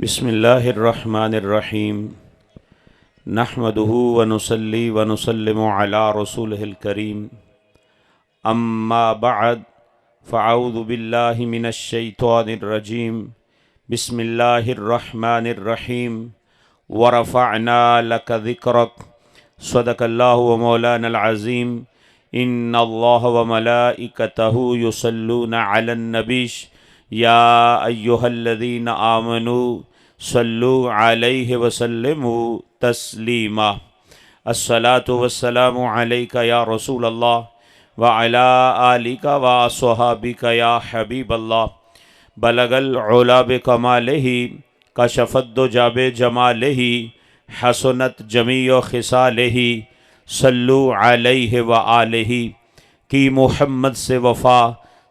بسم اللہ الرحمن الرحیم نحمدہ ونصلی ونسلم علی رسولہ الکریم اما بعد فاعوذ باللہ من الشیطان الرجیم بسم اللہ الرحمن الرحیم ورفعنا لک ذکرک صدق اللہ ومولانا العظیم ان اللہ وملائکتہ یصلون علی النبی یا ایہا الذین آمنوا صلوا علیہ وسلموا تسلیما الصلاۃ والسلام علیک یا رسول اللہ وعلی آلک وصحابک یا حبیب اللہ بلغ العلا بکمالہ کشف الدجی بجمالہ حسنت جمیع خصالہ صلوا علیہ وآلہ کی محمد سے وفا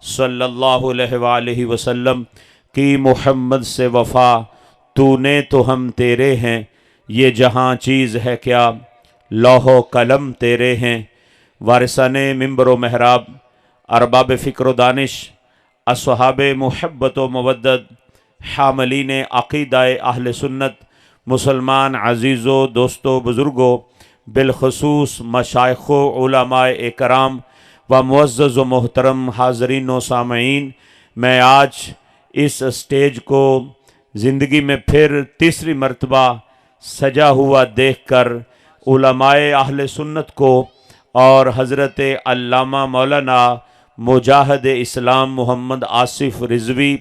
صلی اللہ علیہ وآلہ وسلم کی محمد سے وفا تو نے تو ہم تیرے ہیں یہ جہاں چیز ہے کیا لوح و قلم تیرے ہیں وارثان منبر و محراب ارباب فکر و دانش اصحاب محبت و مودت حاملین عقیدہ اہل سنت مسلمان عزیزو دوستو بزرگو بالخصوص مشائخ و علماء اکرام و معزز و محترم حاضرین و سامعین، میں آج اس اسٹیج کو زندگی میں پھر تیسری مرتبہ سجا ہوا دیکھ کر علماء اہل سنت کو اور حضرت علامہ مولانا مجاہد اسلام محمد آصف رضوی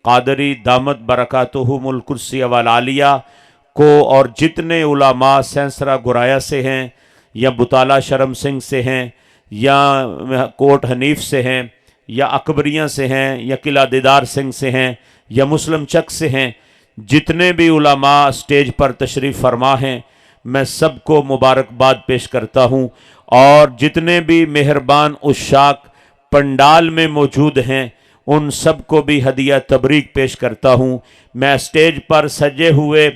قادری دامت برکاتہم القدسی والعالیہ کو اور جتنے علماء سینسرا گرایا سے ہیں یا بطالہ شرم سنگھ سے ہیں یا کوٹ حنیف سے ہیں یا اکبریاں سے ہیں یا قلعہ دیدار سنگھ سے ہیں یا مسلم چک سے ہیں، جتنے بھی علماء سٹیج پر تشریف فرما ہیں میں سب کو مبارکباد پیش کرتا ہوں، اور جتنے بھی مہربان عشاق پنڈال میں موجود ہیں ان سب کو بھی ہدیہ تبریک پیش کرتا ہوں۔ میں سٹیج پر سجے ہوئے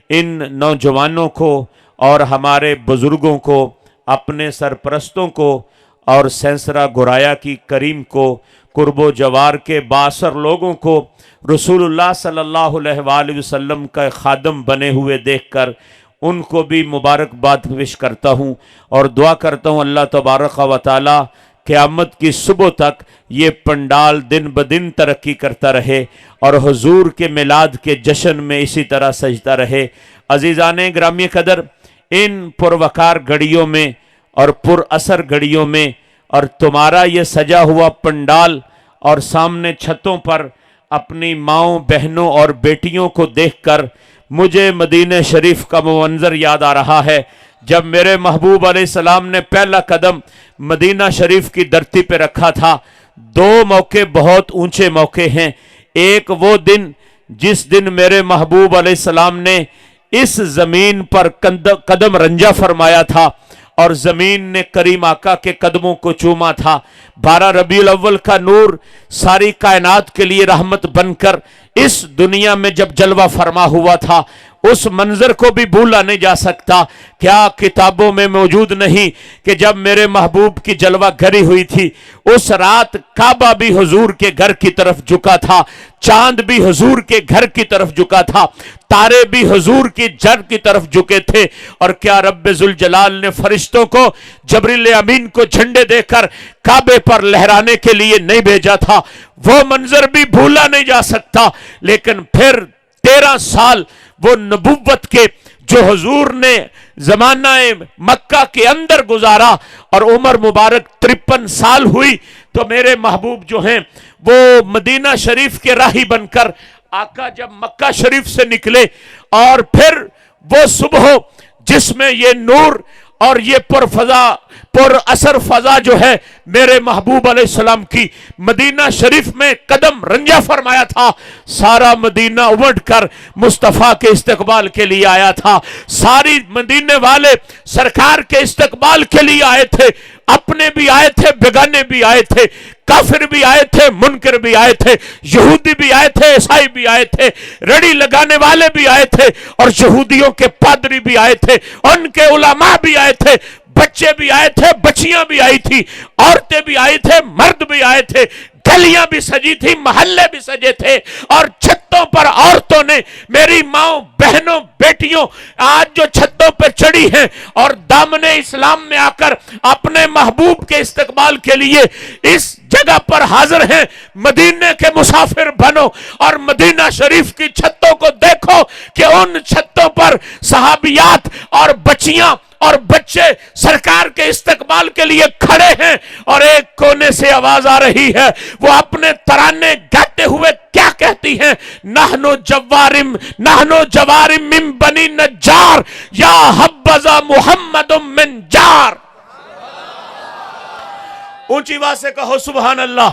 ان نوجوانوں کو اور ہمارے بزرگوں کو، اپنے سرپرستوں کو اور سینسرا گرایا کی کریم کو، قرب و جوار کے باثر لوگوں کو رسول اللہ صلی اللہ علیہ وآلہ وسلم کا خادم بنے ہوئے دیکھ کر ان کو بھی مبارکباد پیش کرتا ہوں، اور دعا کرتا ہوں اللہ تبارک و تعالی قیامت کی صبح تک یہ پنڈال دن بدن ترقی کرتا رہے اور حضور کے میلاد کے جشن میں اسی طرح سجتا رہے۔ عزیزان گرامی قدر، ان پروقار گھڑیوں میں اور پر اثر گھڑیوں میں اور تمہارا یہ سجا ہوا پنڈال اور سامنے چھتوں پر اپنی ماؤں بہنوں اور بیٹیوں کو دیکھ کر مجھے مدینہ شریف کا منظر یاد آ رہا ہے، جب میرے محبوب علیہ السلام نے پہلا قدم مدینہ شریف کی دھرتی پہ رکھا تھا۔ دو موقع بہت اونچے موقع ہیں۔ ایک وہ دن جس دن میرے محبوب علیہ السلام نے اس زمین پر قدم رنجہ فرمایا تھا اور زمین نے کریم آقا کے قدموں کو چوما تھا۔ 12 ربیع الاول کا نور ساری کائنات کے لیے رحمت بن کر اس دنیا میں جب جلوہ فرما ہوا تھا، اس منظر کو بھی بھولا نہیں جا سکتا۔ کیا کتابوں میں موجود نہیں کہ جب میرے محبوب کی جلوہ گھری ہوئی تھی اس رات کعبہ بھی حضور کے گھر کی طرف جھکا تھا، چاند بھی حضور کے گھر کی طرف جھکا تھا، تارے بھی حضور کی جڑ کی طرف جھکے تھے، اور کیا رب ذوالجلال نے فرشتوں کو جبریل امین کو جھنڈے دے کر کعبے پر لہرانے کے لیے نہیں بھیجا تھا؟ وہ منظر بھی بھولا نہیں جا سکتا۔ لیکن پھر 13 سال وہ نبوت کے جو حضور نے زمانہ مکہ کے اندر گزارا اور عمر مبارک 53 سال ہوئی، تو میرے محبوب جو ہیں وہ مدینہ شریف کے راہی بن کر آقا جب مکہ شریف سے نکلے، اور پھر وہ صبح جس میں یہ نور اور یہ پر اثر فضا جو ہے میرے محبوب علیہ السلام کی مدینہ شریف میں قدم رنجہ فرمایا تھا، سارا مدینہ امڑ کر مصطفیٰ کے استقبال کے لیے آیا تھا۔ ساری مدینے والے سرکار کے استقبال کے لیے آئے تھے، اپنے بھی آئے تھے، بیگانے بھی آئے تھے، کافر بھی آئے تھے، منکر بھی آئے تھے، یہودی بھی آئے تھے، عیسائی بھی آئے تھے، رڑی لگانے والے بھی آئے تھے، اور یہودیوں کے پادری بھی آئے تھے، ان کے علماء بھی آئے تھے، بچے بھی آئے تھے، بچیاں بھی آئی تھی، عورتیں بھی آئی تھے، مرد بھی آئے تھے، گلیاں بھی سجی تھی، محلے بھی سجے تھے، اور چھتوں پر عورتوں نے، میری ماؤں، بہنوں، بیٹیوں آج جو چھتوں پر چڑھی ہیں اور دامن اسلام میں آ کر اپنے محبوب کے استقبال کے لیے اس جگہ پر حاضر ہیں، مدینے کے مسافر بنو اور مدینہ شریف کی چھتوں کو دیکھو کہ ان چھتوں پر صحابیات اور بچیاں اور بچے سرکار کے استقبال کے لیے کھڑے ہیں، اور ایک کونے سے آواز آ رہی ہے، وہ اپنے ترانے گاتے ہوئے کیا کہتی ہیں؟ نحنو جوارم من بنی نجار یا حبذا محمد من جار۔ اونچی آواز سے کہو سبحان اللہ۔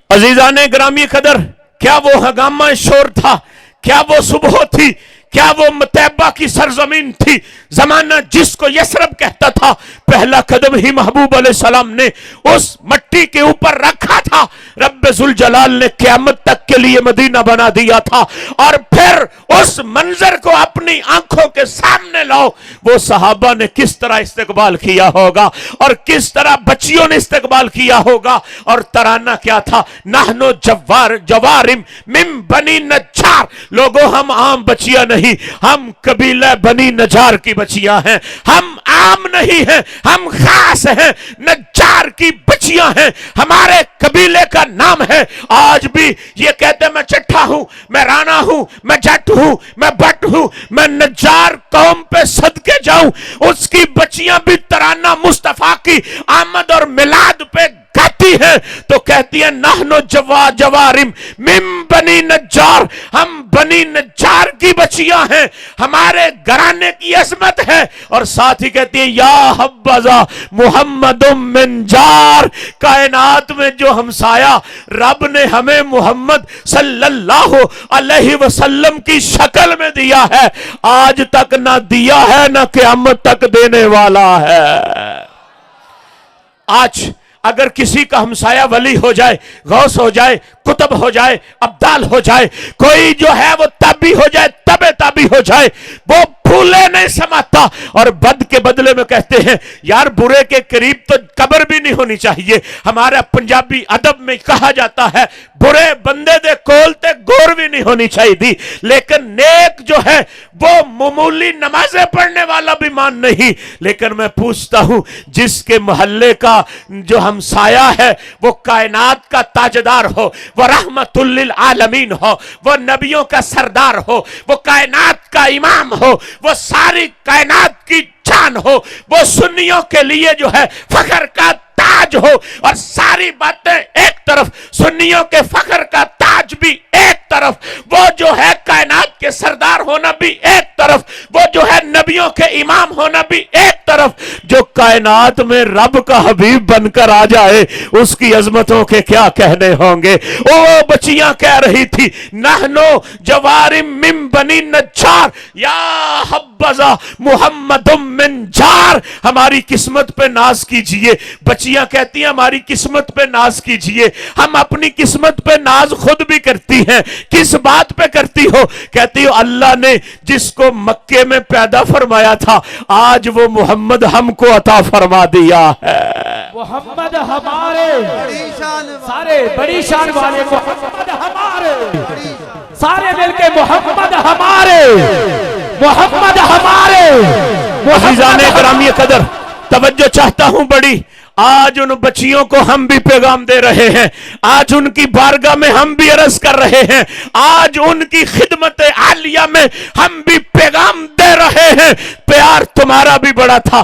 عزیزان گرامی قدر، کیا وہ ہنگامہ شور تھا؟ کیا وہ صبح تھی؟ کیا وہ مطیبہ کی سرزمین تھی؟ زمانہ جس کو یثرب کہتا تھا، پہلا قدم ہی محبوب علیہ السلام نے اس مٹی کے اوپر رکھا تھا۔ رب ذوالجلال نے قیامت تک کے لیے مدینہ بنا دیا تھا، اور پھر اس منظر کو اپنی آنکھوں کے سامنے لاؤ، وہ صحابہ نے کس طرح استقبال کیا ہوگا اور کس طرح بچیوں نے استقبال کیا ہوگا، اور ترانہ کیا تھا؟ نحنو جوارم من بنی نجار۔ لوگوں، ہم عام بچیاں نہیں، ہم قبیلہ بنی نجار کی بچیاں ہیں، ہم عام نہیں ہیں، ہم خاص ہیں، نجار کی بچیاں ہیں، ہمارے قبیلے کا نام ہے۔ آج بھی یہ کہتے ہیں میں چٹھا ہوں، میں رانا ہوں، میں جٹ ہوں، میں بٹ ہوں، میں نجار قوم پہ صدقے جاؤں، اس کی بچیاں بھی ترانہ مصطفیٰ کی آمد اور میلاد پہ گاتی ہیں تو کہتی ہیں نحنو جوارم من بنی نجار، ہم بنی نجار کی بچیاں ہیں، ہمارے گھرانے کی عظمت ہے، اور ساتھ ہی کہتی ہیں یا حبذا محمد من جار، کائنات میں جو ہمسایہ رب نے ہمیں محمد صلی اللہ علیہ وسلم کی شکل میں دیا ہے، آج تک نہ دیا ہے نہ قیامت تک دینے والا ہے۔ آج اگر کسی کا ہمسایہ ولی ہو جائے، غوث ہو جائے، قطب ہو جائے، ابدال ہو جائے، کوئی جو ہے وہ تابعی ہو جائے، تابعی ہو جائے، وہ پھولے نہیں سماتا، اور بد کے بدلے میں کہتے ہیں یار برے کے قریب تو قبر بھی نہیں ہونی چاہیے۔ ہمارا پنجابی ادب میں کہا جاتا ہے برے بندے دے کول تے گور بھی نہیں ہونی چاہیے دی، لیکن نیک جو ہے وہ معمولی نمازیں پڑھنے والا بھی مان نہیں۔ لیکن میں پوچھتا ہوں جس کے محلے کا جو ہمسایہ ہے وہ کائنات کا تاجدار ہو، وہ رحمت للعالمین ہو، وہ نبیوں کا سردار ہو، وہ کائنات کا امام ہو، وہ ساری کائنات کی جان ہو، وہ سنیوں کے لیے جو ہے فخر کا تاج ہو، اور ساری باتیں ایک طرف، سنیوں کے فخر کا تاج بھی ایک طرف، وہ جو ہے کائنات کے سردار ہونا بھی ایک طرف، وہ جو ہے نبیوں کے امام ہونا بھی ایک طرف، جو کائنات میں رب کا حبیب بن کر آ جائے اس کی عظمتوں کے کیا کہنے ہوں گے۔ وہ بچیاں کہہ رہی تھی نحنو جوارم من بنی نجار یا حبذا محمد من جار، ہماری قسمت پہ ناز کیجئے۔ بچیاں کہتی ہیں ہماری قسمت پہ ناز کیجئے۔ ہم اپنی قسمت پہ ناز خود بھی کرتی ہیں۔ کس بات پہ کرتی ہو؟ کہتی ہو اللہ نے جس کو مکے میں پیدا فرمایا تھا آج وہ محمد ہم کو عطا فرما دیا ہے۔ محمد ہمارے سارے بڑی شان والے، محمد ہمارے سارے مل کے محمد ہمارے، محمد ہمارے۔ عزیزان گرامی قدر، توجہ چاہتا ہوں بڑی، آج ان بچیوں کو ہم بھی پیغام دے رہے ہیں، آج ان کی بارگاہ میں ہم بھی عرض کر رہے ہیں، آج ان کی خدمت عالیہ میں ہم بھی پیغام دے رہے ہیں۔ پیار تمہارا بھی بڑا تھا،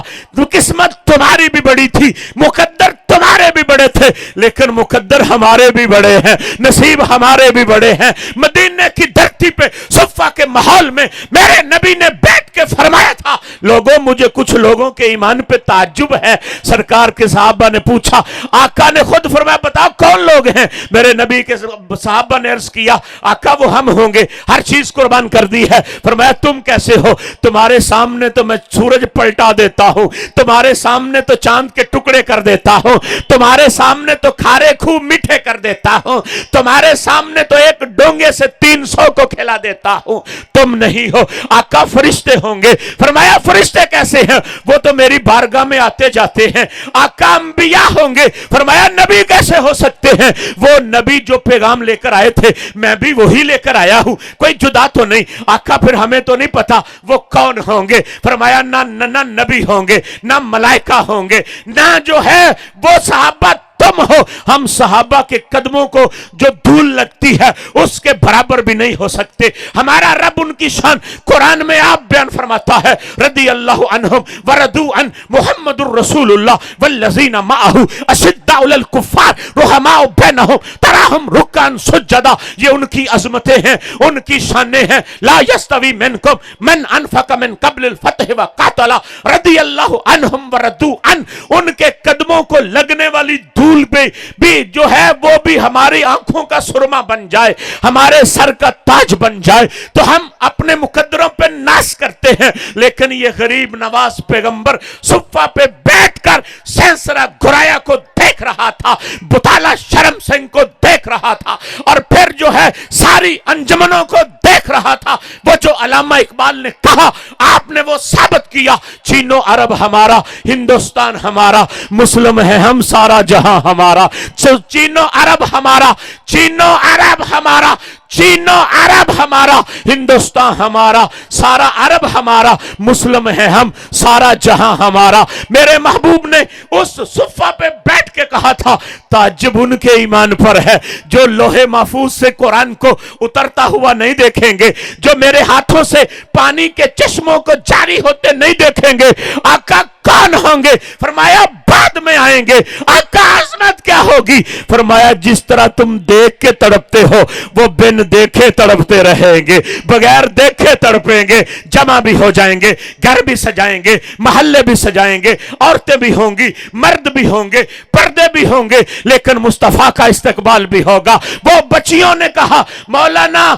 قسمت تمہاری بھی بڑی تھی، مقدر تمہارے بھی بڑے تھے، لیکن مقدر ہمارے بھی بڑے ہیں، نصیب ہمارے بھی بڑے ہیں۔ مدینے کی دھرتی پہ صفہ کے ماحول میں میرے نبی نے بیٹھ کے کے فرمایا تھا لوگوں مجھے کچھ لوگوں کے ایمان پہ تعجب ہے. سرکار کے صحابہ نے پوچھا, آقا نے خود فرمایا بتاؤ کون لوگ ہیں؟ میرے نبی کے صحابہ نے عرض کیا آقا وہ ہم ہوں گے, ہر چیز قربان کر دی ہے. فرمایا تم کیسے ہو؟ تمہارے سامنے تو میں سورج پلٹا دیتا ہوں, تمہارے سامنے تو چاند کے ٹکڑے کر دیتا ہوں, تمہارے سامنے تو کھارے خوب میٹھے کر دیتا ہوں, تمہارے سامنے تو ایک ڈونگے سے 300 کو کھلا دیتا ہوں. تم نہیں ہو. آقا فرشتے ہوں گے. فرمایا فرشتے کیسے ہیں؟ وہ تو میری بارگاہ میں آتے جاتے ہیں. آقا انبیاء ہوں گے. فرمایا نبی کیسے ہو سکتے ہیں؟ وہ نبی جو پیغام لے کر آئے تھے میں بھی وہی لے کر آیا ہوں, کوئی جدا تو نہیں. آقا پھر ہمیں تو نہیں پتا وہ کون ہوں گے. فرمایا نہ نبی ہوں گے, نہ ملائکہ ہوں گے, نہ جو ہے وہ صحابہ تم ہو. ہم صحابہ کے قدموں کو جو دھول لگتی ہے اس کے برابر بھی نہیں ہو سکتے. ہمارا رب ان کی شان قرآن میں آپ بیان فرماتا ہے رضی اللہ عنہم ورضوا عنہ محمد الرسول اللہ والذین معہ اشداء علی الکفار رحماء بینہم تراہم رکعا سجدا. یہ ان کی عظمتیں ہیں, ان کی شانیں ہیں. لا یستوی منکم من انفق من قبل الفتح وقاتل رضی اللہ عنہم ورضوا عنہ. ان کے قدموں کو لگنے والی دھول بھی جو ہے وہ بھی ہماری آنکھوں کا سرما بن جائے, ہمارے سر کا تاج بن جائے تو ہم اپنے مقدروں پہ ناز کرتے ہیں. لیکن یہ غریب نواز پیغمبر صفہ پہ بیٹھ کر سینسرا گرایا کو دیکھ رہا تھا, بطالہ شرم سنگھ کو دیکھ رہا تھا, اور پھر جو ہے ساری انجمنوں کو دیکھ رہا تھا. وہ جو علامہ اقبال نے کہا آپ نے وہ ثابت کیا, چینو عرب ہمارا, ہندوستان ہمارا, مسلم ہے ہم, سارا جہاں ہمارا. چینو عرب ہمارا, چینو عرب ہمارا, چینو عرب ہمارا, ہندوستان ہمارا, سارا عرب ہمارا, مسلم ہے ہم, سارا جہاں ہمارا. میرے محبوب نے اس صفہ پہ بیٹھ کے کہا تھا تعجب ان کے ایمان پر ہے جو لوح محفوظ سے قرآن کو اترتا ہوا نہیں دیکھیں گے, جو میرے ہاتھوں سے پانی کے چشموں کو جاری ہوتے نہیں دیکھیں گے. آقا کون ہوں گے؟ فرمایا بعد میں آئیں گے. آقا عظمت کیا ہوگی؟ فرمایا جس طرح تم دیکھ کے تڑپتے ہو وہ بن دیکھے تڑپتے رہیں گے, بغیر دیکھے تڑپیں گے. جمع بھی ہو جائیں گے, گھر بھی سجائیں گے, محلے بھی سجائیں گے, عورتیں بھی ہوں گی, مرد بھی ہوں گے, پردے بھی ہوں گے, لیکن مصطفیٰ کا استقبال بھی ہوگا. وہ بچیوں نے کہا, مولانا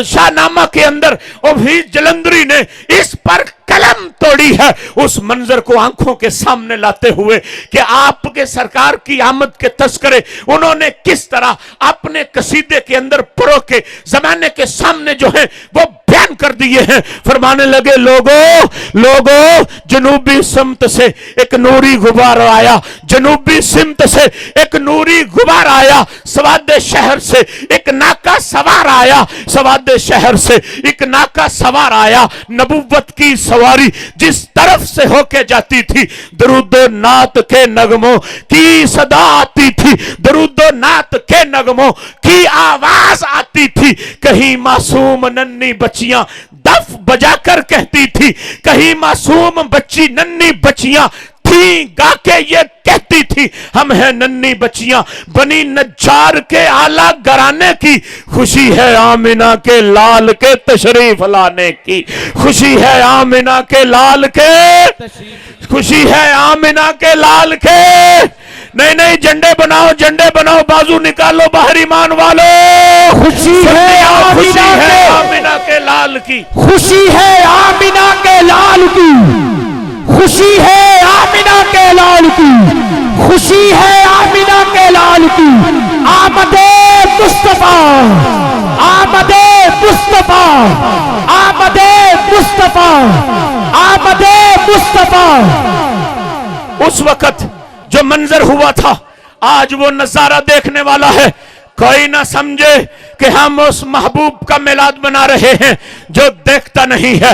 شاہ نامہ کے اندر ابھی جلندری نے اس پر قلم توڑی ہے, اس منظر کو آنکھوں کے سامنے لاتے ہوئے کہ آپ کے سرکار کی آمد کے تذکرے انہوں نے کس طرح اپنے قصیدے کے اندر پرو کے زمانے کے سامنے جو ہے وہ بیان کر دیے ہیں. فرمانے لگے لوگوں جنوبی سمت سے ایک نوری غبار آیا, جنوبی سمت سے ایک نوری غبار آیا, سواد شہر سے ایک ناکا سوار آیا, سواد شہر سے ایک ناکا سوار آیا. نبوت کی سواری جس طرف سے ہو کے جاتی تھی درود و نعت کے نغموں کی صدا آتی تھی, درود و نعت کے نغموں کی آواز آتی تھی. کہیں معصوم ننھی بچیاں دف بجا کر کہتی تھی, کہیں معصوم بچی ننھی بچیاں تھی گا کے یہ کہتی تھی ہم ہیں ننھی بچیاں بنی نجار کے اعلیٰ گرانے کی. خوشی ہے آمنہ کے لال کے تشریف لانے کی, خوشی ہے آمنہ کے لال کے, خوشی ہے آمنہ کے لال کے. نہیں جنڈے بناؤ, بازو نکالو باہر ایمان والو. خوشی ہے آمنہ کے لال کی, خوشی ہے آمنہ کے لال کی, خوشی ہے آمنہ کے لال کی, خوشی ہے آمنہ کے لال کی. آمد مصطفیٰ, آمد مصطفیٰ, آمد مصطفیٰ, آمد مصطفیٰ. اس وقت جو منظر ہوا تھا آج وہ نظارہ دیکھنے والا ہے. کوئی نہ سمجھے کہ ہم اس محبوب کا میلاد بنا رہے ہیں جو دیکھتا نہیں ہے.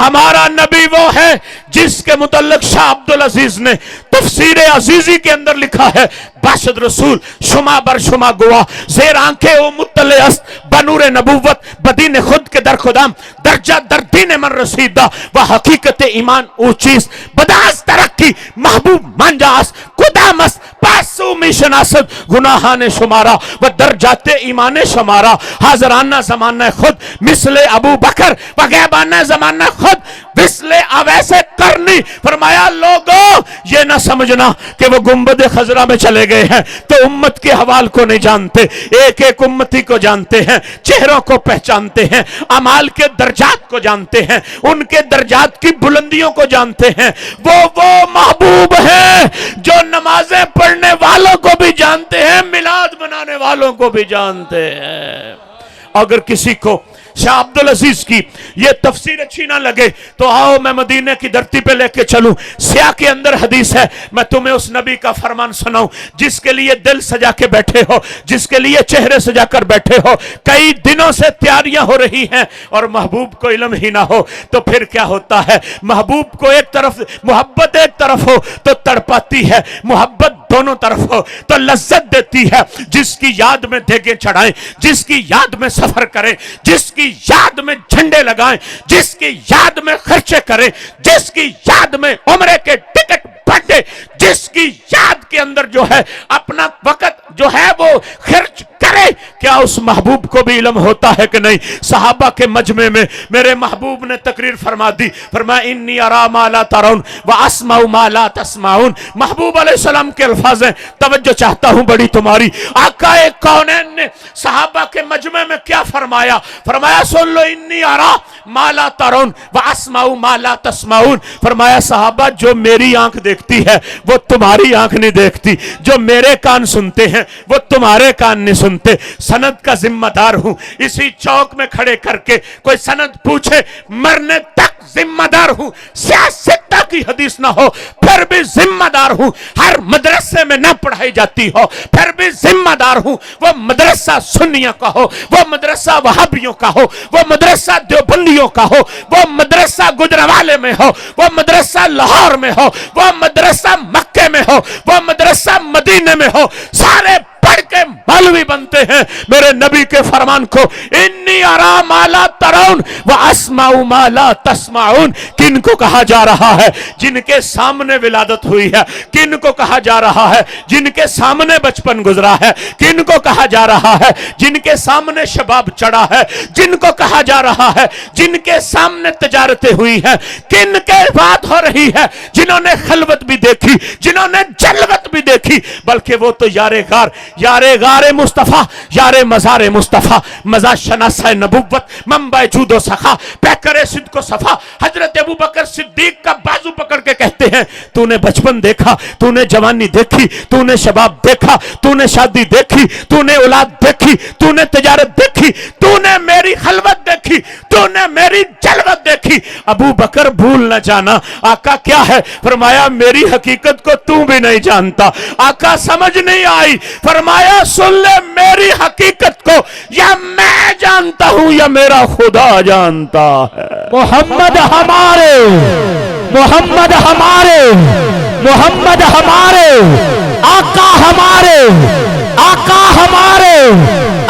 ہمارا نبی وہ ہے جس کے متعلق شاہ عبدالعزیز نے تفسیر عزیزی کے اندر لکھا ہے باشد رسول شما بر شما گوا زیر آنکھیں او مطلع است بنور نبوت بدین خود کے در خدام درجہ در دین من رسیدہ و حقیقت ایمان او چیز بداز ترقی محبوب مانجا است کدام است پاس मासूमी शनासत गुनाहान शुमारा व दर्जात ईमान शुमारा हाजराना ज़माना खुद मिसले अबू बकर व गैबाना ज़माना खुद मिसले अवैसे करनी। फरमाया लोगों ये ना समझना कि वो गुंबद खजरा में चले गए हैं तो उम्मत के हवाल को नहीं जानते, एक एक उम्मती को जानते हैं, चेहरों को पहचानते हैं, अमाल के दर्जात को जानते हैं, उनके दर्जात की बुलंदियों को जानते हैं। वो महबूब है जो नमाजें पढ़ने वालों को भी जानते हैं, मिलाद मनाने वालों को भी जानते हैं। अगर किसी को शाह अब्दुल अजीज की ये तफसीर अच्छी ना लगे तो आओ मैं मदीने की धरती पे लेके चलूं। सिया के अंदर हदीस है, मैं तुम्हें उस नबी का फरमान सुनाऊं जिसके लिए दिल सजा के बैठे हो, जिसके लिए चेहरे सजा कर बैठे हो, कई दिनों से तैयारियां हो रही हैं और महबूब को इल्म ही ना हो तो फिर क्या होता है। महबूब को एक तरफ मोहब्बत एक तरफ हो तो तड़पाती है, मोहब्बत दोनों तरफ हो तो लज्जत देती है। जिसकी याद में देगे चढ़ाएं, जिसकी याद में सफर करें, जिसकी याद में झंडे लगाएं, जिसकी याद में खर्चे करें, जिसकी याद में उम्रे के टिकट बांटे, जिसकी याद के अंदर जो है अपना वक्त जो है वो खर्च करे, क्या उस महबूब को भी इल्म होता है कि नहीं। सहाबा के मजमे में मेरे महबूब ने तकरीर फरमा दी, फरमाया इन्नी अरा मा ला तरौन व अस्माउ मा ला तस्माउन। महबूब अलैहिस्सलाम के अल्फाज हैं, तवज्जो चाहता हूं बड़ी तुम्हारी। आका कौनैन ने सहाबा के मजमे में क्या फरमाया, फरमाया सुन लो इन्नी अरा मा ला तरौन व अस्माउ मा ला तस्माउन। फरमाया सहाबा जो मेरी आंख देखती है वो तुम्हारी आंख नहीं देखती, जो मेरे कान सुनते हैं वो तुम्हारे कान नहीं सुनते। सनद का जिम्मेदार हूं, इसी चौक में खड़े करके कोई सनद पूछे मरने तक जिम्मेदार हूं। सियासत की हदीस ना हो फिर भी जिम्मेदार हूं, हर मदरसे में ना पढ़ाई जाती हो फिर भी जिम्मेदार हूं। वो मदरसा सुन्नियों का हो, वो मदरसा वहाबियों का हो, वो मदरसा देवबंदियों का हो, वो मदरसा गुजरावाले में हो, वो मदरसा लाहौर में हो, वो मदरसा मक्के में हो, वो मदरसा मदीने में हो, सारे पढ़ के मौलवी बनते हैं मेरे नबी के फरमान को। इन्नी अरा माला तरौन व अस्माउ माला तस्माउन। किन को कहा जा रहा है, जिनके सामने विलादत हुई है। किन को कहा जा रहा है, जिनके सामने बचपन गुजरा है। किन को कहा जा रहा है, जिनके सामने शबाब चढ़ा है। जिनको कहा जा रहा है, जिनके सामने तजारतें हुई है। किन के बात हो रही है, जिन्होंने खलवत भी देखी, जिन्होंने जलवत भी देखी, बल्कि वो तो यारे गारे मुस्तफा, यारे मज़ारे मुस्तफा, मज़ा शनासा नबुव्वत, मंबा जूदो सखा, पैकरे सिद्को सफा। हजरत अबू बकर सिद्दीक का बाजू पकड़ के कहते हैं तूने बचपन देखा, तूने जवानी देखी, तूने शबाब देखा, तूने शादी देखी, तूने औलाद देखी, तूने तिजारत देखी, तूने मेरी खलवत देखी, तूने मेरी जलवत देखी। अबू बकर भूल न जाना आका क्या है, फरमाया मेरी हकीकत को तू भी नहीं जानता। आका समझ नहीं आई, फरमाया सुन ले मेरी हकीकत को या मैं जानता हूं या मेरा खुदा जानता है। मोहम्मद हमारे, मोहम्मद हमारे, मोहम्मद हमारे, आका हमारे, आका हमारे,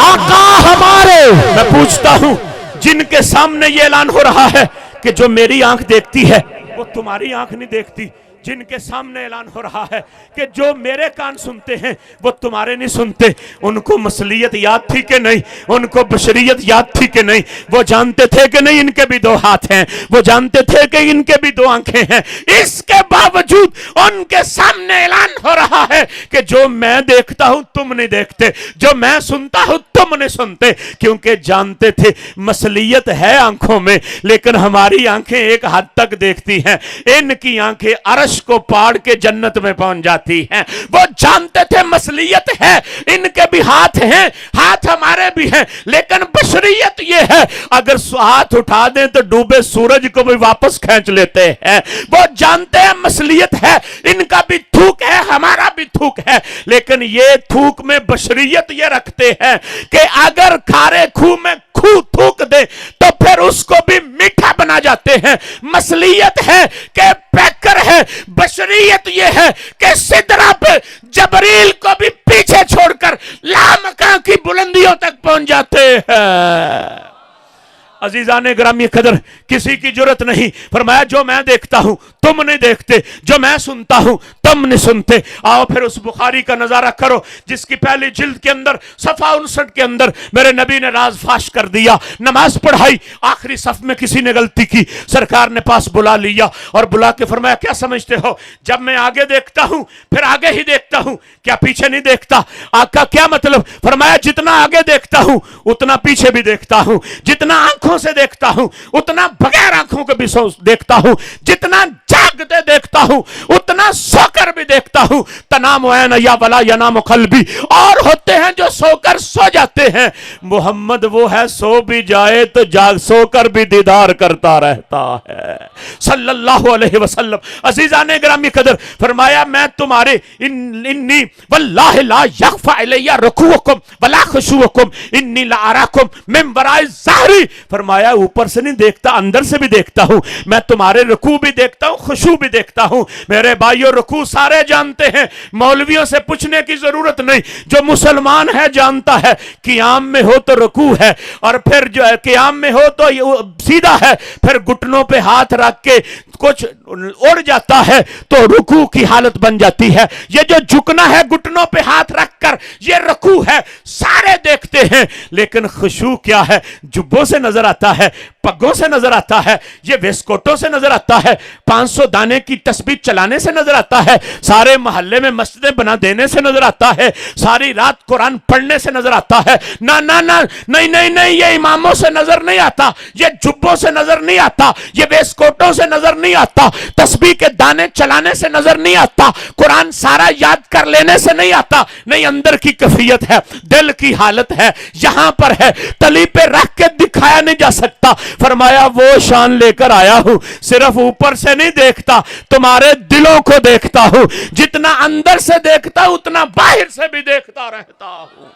आका हमारे। मैं पूछता हूं जिनके सामने ये ऐलान हो रहा है कि जो मेरी आंख देखती है वो तुम्हारी आंख नहीं देखती, जिनके सामने ऐलान हो रहा है कि जो मेरे कान सुनते हैं वो तुम्हारे नहीं सुनते, उनको मसलियत याद थी कि नहीं, उनको बशरियत याद थी कि नहीं। वो जानते थे कि नहीं इनके भी दो हाथ हैं, वो जानते थे कि इनके भी दो आंखें हैं। इसके बावजूद उनके सामने ऐलान हो रहा है कि जो मैं देखता हूं तुम नहीं देखते, जो मैं सुनता हूं तुम नहीं सुनते। क्योंकि जानते थे मसलियत है आंखों में, लेकिन हमारी आंखें एक हद तक देखती हैं, इनकी आंखें अरश को पाड़ के जन्नत में पहुंच जाती हैं। वो जानते थे मसलियत है, इनके भी हाथ हैं, हाथ हमारे भी हैं, लेकिन बशरियत ये है अगर हाथ उठा दें तो डूबे सूरज को भी वापस खींच लेते हैं। वो जानते हैं मसलियत है, इनका भी थूक है, हमारा भी थूक है, लेकिन ये थूक में बशरियत ये रखते हैं कि अगर खारे खूह में खूह थूक दे तो फिर उसको भी मीठा बना जाते हैं। मसलियत है कि पैकर है, बशरियत ये है कि सिदरा पे जबरील को भी पीछे छोड़कर लामका की बुलंदियों तक पहुंच जाते हैं। अजीजान ग्रामी कदर, किसी की जरूरत नहीं। फरमाया जो मैं देखता हूं तुम नहीं देखते, जो मैं सुनता हूं तुम नहीं सुनते। आओ फिर उस बुखारी का नजारा करो जिसकी पहली जिल्द के अंदर सफा 59 के अंदर मेरे नबी ने राज फाश कर दिया। नमाज पढ़ाई, आखिरी सफ में किसी ने गलती की, सरकार ने पास बुला लिया और बुला के फरमाया क्या समझते हो, जब मैं आगे देखता हूं फिर आगे ही देखता हूं, क्या पीछे नहीं देखता? आका क्या मतलब? फरमाया जितना आगे देखता हूं उतना पीछे भी देखता हूं, जितना आंखों से देखता हूं उतना बगैर आंखों के भी देखता हूं, जितना जागते देखता हूं उतना सोकर भी देखता हूं। तनाम या वला यनाम कल्बी, और होते हैं जो सोकर सो जाते हैं, मोहम्मद वो है सो भी जाए तो जाग सोकर भी दीदार करता रहता है सल्लल्लाहु अलैहि वसल्लम। अजीजाने ग्रामी कदर, फरमाया मैं तुम्हारे इन्नी वल्लाहि ला यख्फा इलैया रुकूकुम वला खुशूकुम इन्नी ला अराकुम मिन वराइ ज़हरी। फरमाया ऊपर से नहीं देखता, अंदर से भी देखता हूं, मैं तुम्हारे रुकू भी देखता हूं, खुशू भी देखता हूं। मेरे भाइयों रुकू सारे जानते हैं, मौलवियों से पूछने की जरूरत नहीं, जो मुसलमान है जानता है। क़ियाम में हो तो रुकू है, और फिर जो है क़ियाम में हो तो सीधा है, फिर घुटनों पे हाथ रख के कुछ उड़ जाता है तो रुकू की हालत बन जाती है। ये जो झुकना है घुटनों पे हाथ रखकर, ये रुकू है, सारे देखते हैं। लेकिन खुशू क्या है? जुब्बों से नजर आता है, पग्गों से नजर आता है, ये वेस्कोटों से नजर आता है, 500 दाने की तस्बीह चलाने से नजर आता है, सारे मोहल्ले में मस्जिदें बना देने से नजर आता है, सारी रात कुरान पढ़ने से नजर आता है। ना ना ना, नहीं नहीं नहीं, ये इमामों से नजर नहीं आता, ये जुब्बों से नजर नहीं आता, ये वेस्कोटों से नजर नहीं आता, तस्बीह के दाने चलाने से नजर नहीं आता, कुरान सारा याद कर लेने से नहीं आता। नहीं, अंदर की कैफियत है, दिल की हालत है, यहां पर है, तली पे रख के दिखाया नहीं जा सकता। फरमाया वो शान लेकर आया हूं, सिर्फ ऊपर से नहीं देखता, तुम्हारे दिलों को देखता हूं, जितना अंदर से देखता हूं उतना बाहर से भी देखता रहता हूं।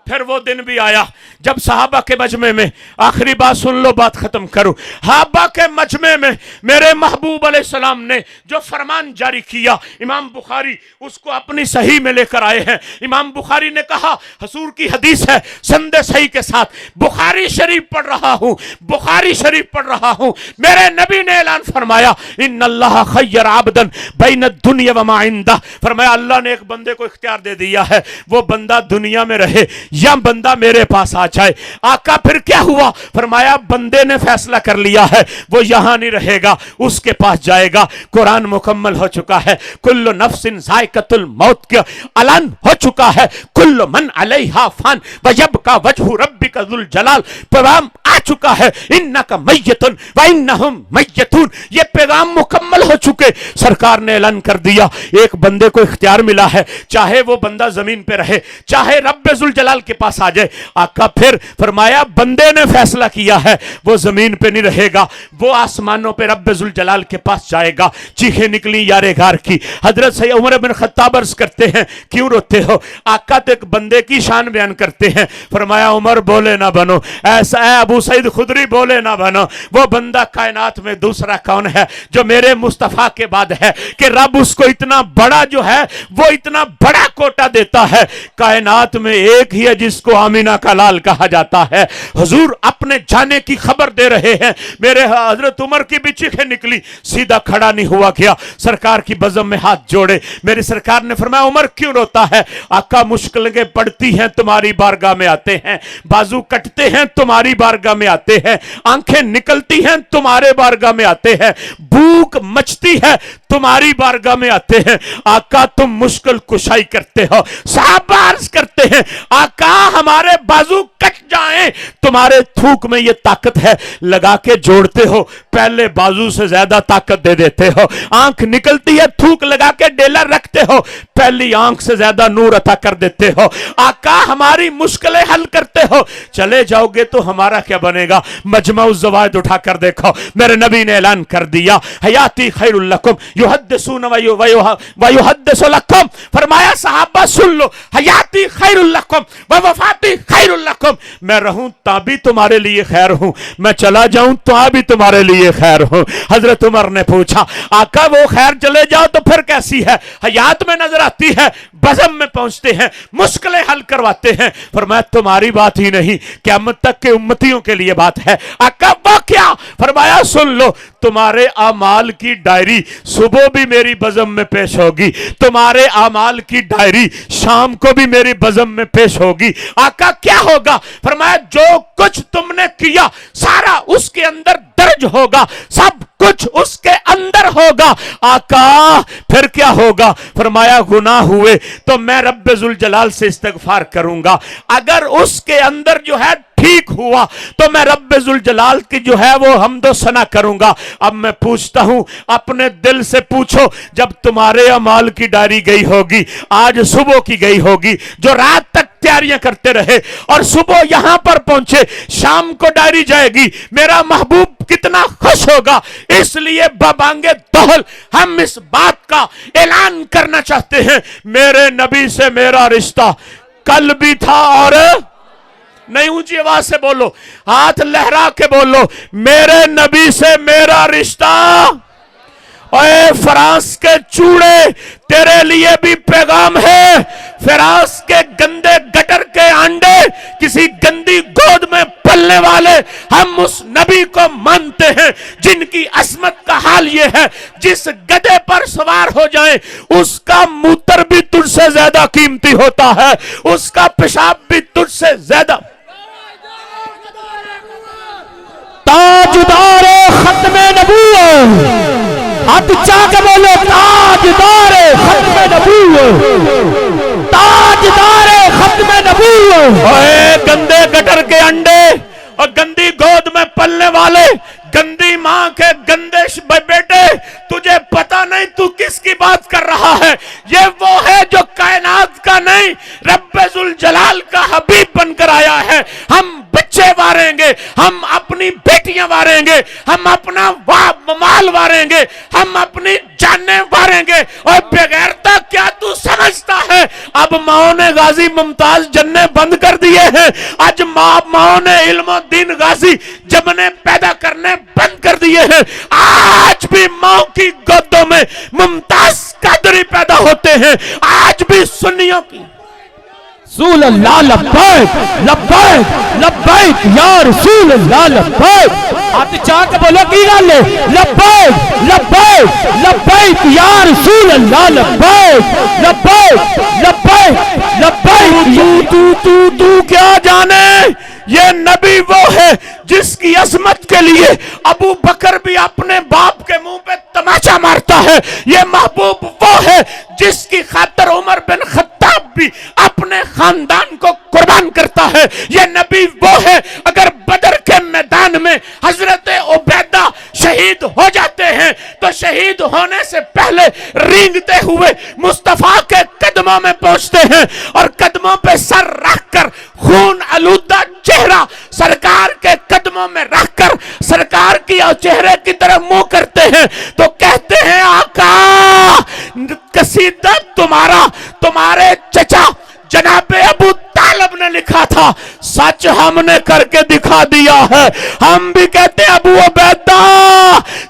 फिर वो दिन भी आया जब सहाबा के मजमे में, आखिरी बात सुन लो, बात खत्म करूं, सहाबा के मजमे में मेरे महबूब अलैहिस्सलाम ने जो फरमान जारी किया, इमाम बुखारी उसको अपनी सही में लेकर आए हैं। इमाम बुखारी ने कहा, हसूर की हदीस है संदे सही के साथ, बुखारी शरीफ पढ़ रहा हूं, बुखारी शरीफ पढ़ रहा हूं, मेरे नबी ने ऐलान फरमाया, इन्नल्लाह खय्यर आबदन बैन दुनिया व मा इंदा। फरमाया अल्लाह ने एक बंदे को इख्तियार दे दिया है, वो बंदा दुनिया में रहे या बंदा मेरे पास आ जाए। आका फिर क्या हुआ? फरमाया बंदे ने फैसला कर लिया है, वो यहां नहीं रहेगा, उसके पास जाएगा। कुरान मुकम्मल हो चुका है, कुल्लु नफ्सिन ज़ाइक़तुल मौत का ऐलान हो चुका है, कुल्लु मन अलैहा फ़ान व यबका वजहु रब्बिका ज़ुल जलाल। पैगाम आ चुका है, इन्नका मय्यतुन व इन्नहुम मय्यतून। ये पैगाम मुकम्मल हो चुके। सरकार ने ऐलान कर दिया, एक बंदे को इख्तियार मिला है, चाहे वो बंदा जमीन पे रहे, चाहे रब्बे ज़ुल जलाल के पास आ जाए। आका फिर फरमाया बंदे ने फैसला किया है, वो जमीन पे नहीं रहेगा, वो आसमानों पे रब्बे ज़ुल जलाल के पास जाएगा। चीखें निकली यारे गार की। हजरत सैयद उमर बिन खत्ताब अर्ज़ करते हैं, क्यों रोते हो? आका तो एक बंदे की शान बयान करते हैं। फरमाया उमर बोले ना बनो, ऐसा है अबू सईद खुदरी बोले ना बनो, वो बंदा कायनात में दूसरा कौन है जो मेरे मुस्तफा के बाद है कि रब उसको इतना बड़ा जो है वो इतना बड़ा कोटा देता है। कायनात में एक ही है जिसको आमीना का लाल कहा जाता है। हुजूर अपने जाने की खबर दे रहे हैं। मेरे हजरत उमर की भी चीखें निकली, सीधा खड़ा नहीं हुआ गया, सरकार की बज़म में हाथ जोड़े। मेरी सरकार ने फरमाया उमर क्यों रोता है? आका मुश्किलें पड़ती हैं तुम्हारी बारगाह में आते हैं, बाजू कटते हैं तुम्हारी बारगाह में आते हैं, आंखें निकलती हैं तुम्हारे बारगाह में आते हैं, भूख मचती है तुम्हारी बारगाह में आते हैं। आका तुम मुश्किल कुशाई करते हो। सहाबा अर्ज़ करते हैं, आका हमारे बाजू कट जाएं, तुम्हारे थूक में ये ताकत है, लगा के जोड़ते हो, पहले बाजू से ज्यादा ताकत दे देते हो। आंख निकलती है, थूक लगा के डेला रखते हो, पहली आंख से ज्यादा नूर अता कर देते हो। आका हमारी मुश्किलें हल करते हो, चले जाओगे तो हमारा क्या बनेगा? मजमा ज़वाइद उठा कर देखो, मेरे नबी ने ऐलान कर दिया, हयाती खैरुल लकुम युहद्दिसून व युहद्दिसु लकुम। फरमाया सहाबा सुन लो, हयाती खैरुल लकुम व वफाती खैरुल लकुम। हुक्म, मैं रहूं ता भी तुम्हारे लिए खैर हूं, मैं चला जाऊं तो भी तुम्हारे लिए खैर हूं। हजरत उमर ने पूछा, आका वो खैर चले जाओ तो फिर कैसी है? हयात में नजर आती है, बज़म में पहुंचते हैं, मुश्किलें हल करवाते हैं। फरमाया तुम्हारी बात ही नहीं, क़यामत तक के उम्मतियों के लिए बात है। आका वो क्या? फरमाया सुन लो, तुम्हारे आमाल की डायरी सुबह भी मेरी बज़म में पेश होगी, तुम्हारे आमाल की डायरी शाम को भी मेरी बज़म में पेश होगी। आका क्या होगा? फरमाया जो कुछ तुमने किया सारा उसके अंदर दर्ज होगा, सब कुछ उसके अंदर होगा। आका फिर क्या होगा? फरमाया गुनाह हुए तो मैं रब्बे जुल जलाल से इस्तिग़फ़ार करूंगा, अगर उसके अंदर जो है ठीक हुआ तो मैं रब्बे जुल जलाल की जो है वो हमदो सना करूंगा। अब मैं पूछता हूं, अपने दिल से पूछो, जब तुम्हारे अमाल की डायरी गई होगी, आज सुबह की गई होगी, जो रात तक तैयारियां करते रहे और सुबह यहां पर पहुंचे, शाम को डायरी जाएगी, मेरा महबूब कितना खुश होगा। इसलिए बबांगे दोहल हम इस बात का ऐलान करना चाहते हैं, मेरे नबी से मेरा रिश्ता कल भी था और नहीं, ऊंची आवाज से बोलो, हाथ लहरा के बोलो, मेरे नबी से मेरा रिश्ता। ओए फ्रांस के चूड़े, तेरे लिए भी पैगाम है। फ्रांस के गंदे गटर के अंडे, किसी गंदी गोद में पलने वाले, हम उस नबी को मानते हैं जिनकी असमत का हाल ये है, जिस गधे पर सवार हो जाए उसका मूत्र भी तुझसे ज्यादा कीमती होता है, उसका पेशाब भी तुझसे ज्यादा। ताजदारे खत्मे नबूवत, हाथ चाह के बोलो, ताजदारे खत्मे नबूवत, ताजदारे खत्मे नबूवत। ओए गंदे गटर के अंडे और गंदी गोद में पलने वाले, गंदी मां के गंदे बेटे, तुझे पता नहीं तू किसकी बात कर रहा है। ये वो है जो कायनात का नहीं, रब्बे जुल जलाल का हबीब बनकर आया है। हम बच्चे वारेंगे, हम अपनी बेटियां वारेंगे, हम अपना माल वारेंगे, हम अपनी जानें वारेंगे। और बेगैरता क्या तू समझता है? अब माओ ने गाजी मुमताज जन्ने बंद कर दिए हैं, आज माओ ने इल्म दीन गाजी जमने पैदा करने बंद कर दिए हैं। आज भी माओ की गोदों में मुमताज कादरी पैदा होते हैं, आज भी सुन्नियों की। रसूल अल्लाह लब्बैक लब्बैक लब्बैक या रसूल अल्लाह लब्बैक। हाथ चाह के बोलो की गल है, लब्बैक लब्बैक लब्बैक या रसूल अल्लाह लब्बैक लब्बैक लब्बैक लब्बैक। तू क्या जाने, ये नबी वो है जिसकी अजमत के लिए अबू बकर भी अपने बाप के मुंह पे तमाचा मारता है। ये महबूब वो है जिसकी खातिर उमर बिन खत्ताब भी अपने खानदान को कुर्बान करता है। ये नबी वो है, अगर बदर के मैदान में हजरत उबैदा शहीद हो जाते हैं तो शहीद होने से पहले रेंगते हुए मुस्तफा के कदमों में पहुंचते हैं और कदमों पे सर रखकर खून आलूदा चेहरा सरकार के कदमों में रखकर सरकार की चेहरे की तरफ मुंह करते हैं तो कहते हैं, आका कसीदा तुम्हारे चचा जनाबे अबू तालिब ने लिखा था, सच हमने करके दिखा दिया है। हम भी कहते हैं अबू उबैदा,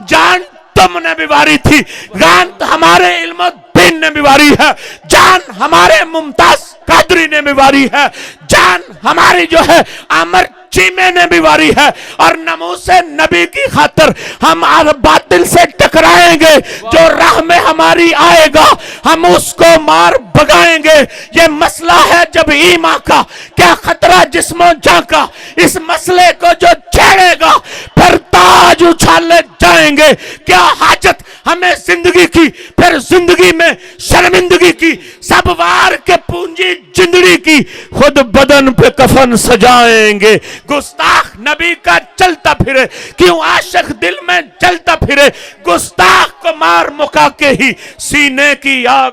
जान तुमने भी वारी थी, जान हमारे इल्म दीन ने भी वारी है, जान हमारे मुमताज कादरी ने भी वारी है, जान हमारी जो है अमर चीमे ने भी वारी है। और नमूसे नबी की खातिर हम बातिल से टकराएंगे, जो राह में हमारी आएगा हम उसको मार भगाएंगे। ये मसला है जब ईमान का, क्या खतरा जिस्मों जान का, इस मसले को जो छेड़ेगा फिर ताज उछाले जाएंगे। क्या हाजत हमें जिंदगी की, फिर जिंदगी में शर्मिंदगी की, सब वार के पूंजी जिंदगी की, खुद बदन पे कफन सजाएंगे। गुस्ताख नबी का चलता फिरे, क्यों आशिक दिल में जलता फिरे, गुस्ताख को मार मुका के ही सीने की आग